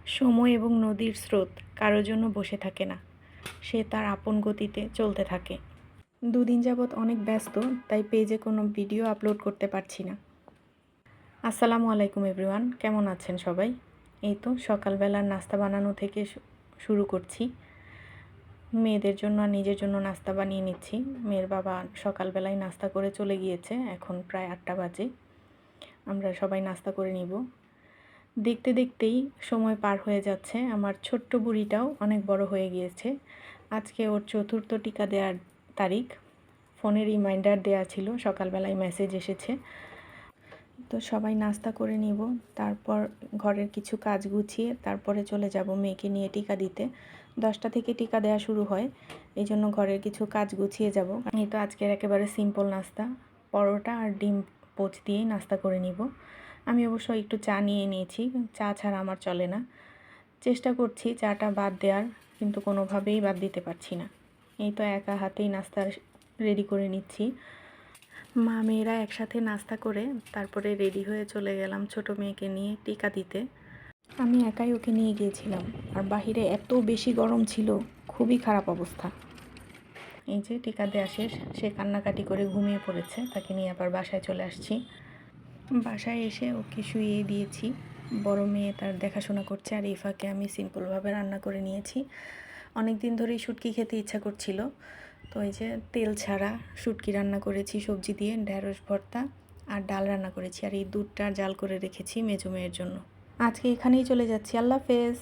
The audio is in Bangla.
সময় এবং নদীর স্রোত কারোর জন্য বসে থাকে না, সে তার আপন গতিতে চলতে থাকে। দুদিন যাবৎ অনেক ব্যস্ত, তাই পেজে কোনো ভিডিও আপলোড করতে পারছি না। আসসালামু আলাইকুম এভরিওয়ান, কেমন আছেন সবাই? এই তো সকালবেলার নাস্তা বানানো থেকে শুরু করছি। মেয়েদের জন্য আর নিজের জন্য নাস্তা বানিয়ে নিচ্ছি। মেয়ের বাবা সকালবেলায় নাস্তা করে চলে গিয়েছে, এখন প্রায় 8টা বাজে। আমরা সবাই নাস্তা করে নিব। দেখতে দেখতেই সময় পার হয়ে যাচ্ছে। আমার ছোট্ট বুড়িটাও অনেক বড় হয়ে গিয়েছে। আজকে ওর 4র্থ টিকা দেওয়ার তারিখ। ফোনে রিমাইন্ডার দেওয়া ছিল, সকালবেলায় মেসেজ এসেছে। তো সবাই নাস্তা করে নিব, তারপর ঘরের কিছু কাজ গুছিয়ে তারপরে চলে যাব মেয়েকে নিয়ে টিকা দিতে। 10টা থেকে টিকা দেওয়া শুরু হয়, এই জন্য ঘরের কিছু কাজ গুছিয়ে যাব। এই তো আজকের একেবারে সিম্পল নাস্তা, পরোটা আর ডিম পোচ দিয়েই নাস্তা করে নিব। আমি অবশ্য একটু চা নিয়ে নিয়েছি, চা ছাড়া আমার চলে না। চেষ্টা করছি চাটা বাদ দেওয়ার, কিন্তু কোনোভাবেই বাদ দিতে পারছি না। এই তো একা হাতেই নাস্তা রেডি করে নিচ্ছি। মা মেয়েরা একসাথে নাস্তা করে তারপরে রেডি হয়ে চলে গেলাম ছোট মেয়েকে নিয়ে টিকা দিতে। আমি একাই ওকে নিয়ে গিয়েছিলাম, আর বাহিরে এত বেশি গরম ছিল, খুবই খারাপ অবস্থা। এই যে টিকা দেওয়া শেষ, সে কান্নাকাটি করে ঘুমিয়ে পড়েছে। তাকে নিয়ে আবার বাসায় চলে আসছি। বাসায় এসে ওকে শুইয়ে দিয়েছি। বড় মেয়ে তার দেখাশোনা করছে, আর এই ফাঁকে আমি সিম্পলভাবে রান্না করে নিয়েছি। অনেক দিন ধরেই শুটকি খেতে ইচ্ছা করছিল, তো এই যে তেল ছাড়া শুটকি রান্না করেছি সবজি দিয়ে, ঢেঁড়স ভর্তা আর ডাল রান্না করেছি, আর এই দুধটা জাল করে রেখেছি মেজো মেয়ের জন্য। আজকে এখানেই চলে যাচ্ছি, আল্লাহ হাফেজ।